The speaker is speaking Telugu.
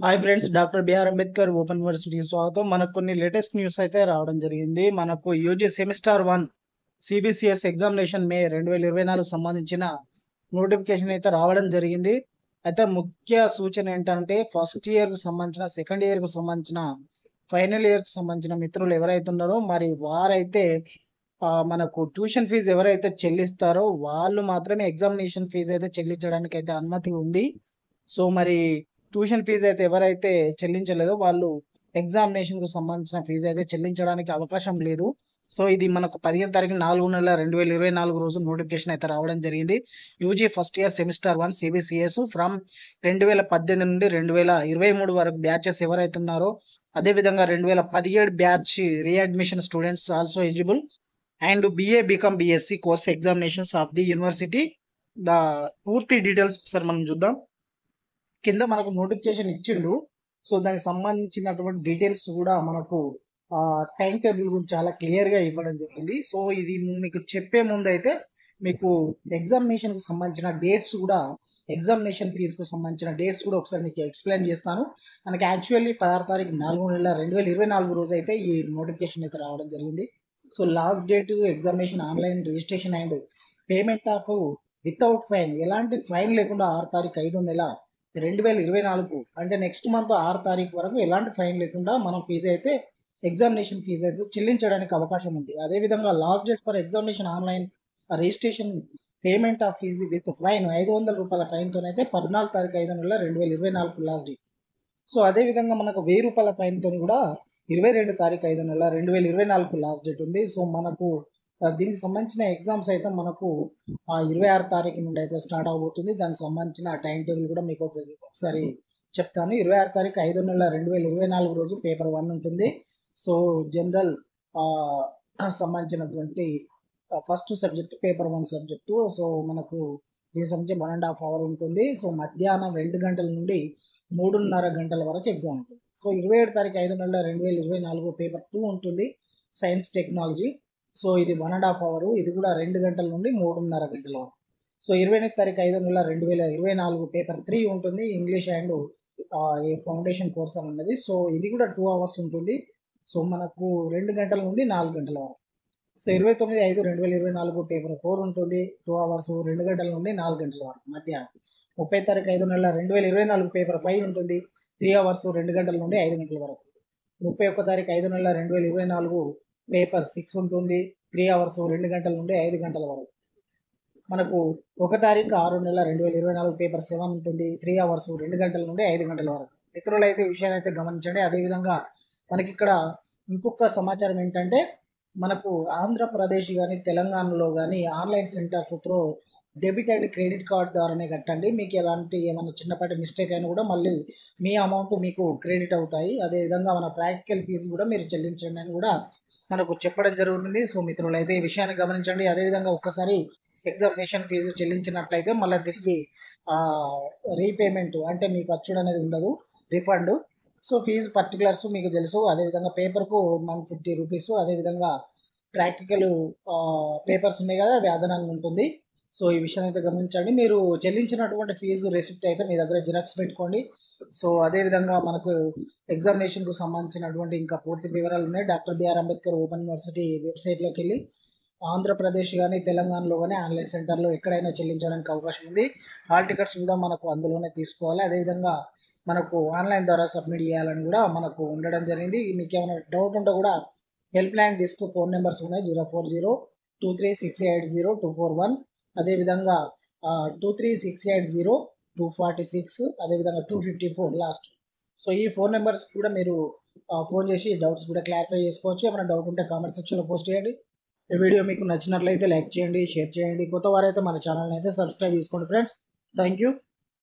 Hi friends, doctor BR Ambedkar open యూనివర్సిటీకి స్వాగతం. మనకు కొన్ని లేటెస్ట్ న్యూస్ అయితే రావడం జరిగింది. మనకు యూజీ సెమిస్టర్ 1 సిబిసిఎస్ ఎగ్జామినేషన్ మే 2024 సంబంధించిన నోటిఫికేషన్ అయితే రావడం జరిగింది. అయితే ముఖ్య సూచన ఏంటంటే ఫస్ట్ ఇయర్కు సంబంధించిన, సెకండ్ ఇయర్కు సంబంధించిన, ఫైనల్ ఇయర్కు సంబంధించిన మిత్రులు ఎవరైతే ఉన్నారో మరి వారైతే మనకు ట్యూషన్ ఫీజు ఎవరైతే చెల్లిస్తారో వాళ్ళు మాత్రమే ఎగ్జామినేషన్ ఫీజు అయితే చెల్లించడానికి అయితే అనుమతి ఉంది. సో మరి ట్యూషన్ ఫీజు అయితే ఎవరైతే చెల్లించలేదో వాళ్ళు ఎగ్జామినేషన్కు సంబంధించిన ఫీజు అయితే చెల్లించడానికి అవకాశం లేదు. సో ఇది మనకు 15 తారీఖు 4 నెల 2024 రోజు నోటిఫికేషన్ అయితే రావడం జరిగింది. UG first year semester 1 CBCS from 2018 నుండి 2023 వరకు బ్యాచెస్ ఎవరైతే ఉన్నారో, అదేవిధంగా 2017 batch readmission students also eligible and BA BCom BSc course examinations of the university. The పూర్తి డీటెయిల్స్ ఒకసారి మనం చూద్దాం. కింద మనకు నోటిఫికేషన్ ఇచ్చిండు. సో దానికి సంబంధించినటువంటి డీటెయిల్స్ కూడా మనకు టైం టేబుల్ గురించి చాలా క్లియర్గా ఇవ్వడం జరిగింది. సో ఇది మీకు చెప్పే ముందు అయితే మీకు ఎగ్జామినేషన్కి సంబంధించిన డేట్స్ కూడా, ఎగ్జామినేషన్ ఫీజుకు సంబంధించిన డేట్స్ కూడా ఒకసారి మీకు ఎక్స్ప్లెయిన్ చేస్తాను. మనకి యాక్చువల్లీ 16 తారీఖు 4 నెల 2024 రోజు అయితే ఈ నోటిఫికేషన్ అయితే రావడం జరిగింది. So last date examination online registration and payment of without fine, ఎలాంటి ఫైన్ లేకుండా 6 తారీఖు 5 నెల 2024 అంటే నెక్స్ట్ మంత్ 6 తారీఖు వరకు ఎలాంటి ఫైన్ లేకుండా మనం ఫీజు అయితే, ఎగ్జామినేషన్ ఫీజు అయితే చెల్లించడానికి అవకాశం ఉంది. అదేవిధంగా last date for examination online registration payment of fee with fine 500 రూపాయల ఫైన్తోనైతే 14 తారీఖు 5 నెల 2024 లాస్ట్ డేట్. సో అదేవిధంగా మనకు 1000 రూపాయల ఫైన్తో కూడా 22 తారీఖు 5 నెల 2024 లాస్ట్ డేట్ ఉంది. సో మనకు దీనికి సంబంధించిన ఎగ్జామ్స్ అయితే మనకు 26 తారీఖు నుండి అయితే స్టార్ట్ అవబోతుంది. దానికి సంబంధించిన టైం టేబుల్ కూడా మీకు ఒకసారి చెప్తాను. 26 తారీఖు 5 నెల 2024 రోజు పేపర్ 1 ఉంటుంది. సో జనరల్ సంబంధించినటువంటి first subject paper 1 subject. So మనకు దీనికి సంబంధించి 1.5 అవర్ ఉంటుంది. సో మధ్యాహ్నం 2 గంటల నుండి 3:30 గంటల వరకు ఎగ్జామ్ ఉంటుంది. సో 27 తారీఖు 5 నెల 2024 పేపర్ 2 ఉంటుంది, సైన్స్ టెక్నాలజీ. సో ఇది 1.5 అవర్, ఇది కూడా 2 గంటల నుండి 3:30 గంటల వరకు. సో 28 తారీఖు 5 నెల 2024 పేపర్ 3 ఉంటుంది, ఇంగ్లీష్ అండ్ ఫౌండేషన్ కోర్స్ అన్నది. సో ఇది కూడా 2 అవర్స్ ఉంటుంది. సో మనకు 2 గంటల నుండి 4 గంటల వరకు. సో 29/5/2024 పేపర్ 4 ఉంటుంది, 2 అవర్స్, 2 గంటల నుండి 4 గంటల వరకు మధ్యాహ్నం. 30 తారీఖు 5 నెల 2024 పేపర్ 5 ఉంటుంది, 3 అవర్స్, 2 గంటల నుండి 5 గంటల వరకు. 31 తారీఖు 5 నెల 2024 పేపర్ 6 ఉంటుంది, 3 అవర్స్, 2 గంటల నుండి 5 గంటల వరకు. మనకు 1 తారీఖు 6 నెల 2024 పేపర్ 7 ఉంటుంది, 3 అవర్స్, 2 గంటల నుండి 5 గంటల వరకు. మిత్రులు అయితే ఈ విషయాన్ని అయితే గమనించండి. అదేవిధంగా మనకి ఇక్కడ ఇంకొక సమాచారం ఏంటంటే, మనకు ఆంధ్రప్రదేశ్ కానీ తెలంగాణలో కానీ online centres through debit and credit card ద్వారానే కట్టండి. మీకు ఎలాంటి ఏమైనా చిన్నపాటి మిస్టేక్ అయినా కూడా మళ్ళీ మీ అమౌంట్ మీకు క్రెడిట్ అవుతాయి. అదేవిధంగా మన ప్రాక్టికల్ ఫీజు కూడా మీరు చెల్లించండి అని కూడా మనకు చెప్పడం జరుగుతుంది. సో మిత్రులు అయితే ఈ విషయాన్ని గమనించండి. అదేవిధంగా ఒక్కసారి ఎగ్జామినేషన్ ఫీజు చెల్లించినట్లయితే మళ్ళీ తిరిగి రీపేమెంట్ అంటే మీకు అచ్చుడు అనేది ఉండదు, రిఫండ్. సో ఫీజు పర్టికులర్స్ మీకు తెలుసు. అదేవిధంగా పేపర్కు 150 రూపీస్, అదేవిధంగా ప్రాక్టికల్ పేపర్స్ ఉన్నాయి కదా, అవి అదనంగా ఉంటుంది. సో ఈ విషయాన్ని అయితే గమనించండి. మీరు చెల్లించినటువంటి ఫీజు రెసిప్ట్ అయితే మీ దగ్గర జిరాక్స్ పెట్టుకోండి. సో అదేవిధంగా మనకు ఎగ్జామినేషన్కు సంబంధించినటువంటి ఇంకా పూర్తి వివరాలు ఉన్నాయి. Doctor BR Ambedkar open university వెబ్సైట్లోకి వెళ్ళి ఆంధ్రప్రదేశ్ కానీ తెలంగాణలో కానీ ఆన్లైన్ సెంటర్లో ఎక్కడైనా చెల్లించడానికి అవకాశం ఉంది. హాల్ టికెట్స్ కూడా మనకు అందులోనే తీసుకోవాలి. అదేవిధంగా మనకు ఆన్లైన్ ద్వారా సబ్మిట్ చేయాలని కూడా మనకు ఉండడం జరిగింది. మీకు ఏమైనా డౌట్ ఉంటే కూడా help line desk phone numbers ఉన్నాయి, 04023680241, అదేవిధంగా 23680-246, అదేవిధంగా 254 లాస్ట్. సో ఈ ఫోన్ నెంబర్స్ కూడా మీరు ఫోన్ చేసి డౌట్స్ కూడా క్లారిఫై చేసుకోవచ్చు. ఏమైనా డౌట్ ఉంటే కామెంట్ సెక్షన్లో పోస్ట్ చేయండి. ఈ వీడియో మీకు నచ్చినట్లయితే లైక్ చేయండి, షేర్ చేయండి. కొత్త వారైతే మన ఛానల్ని అయితే సబ్స్క్రైబ్ చేసుకోండి ఫ్రెండ్స్. Thank you.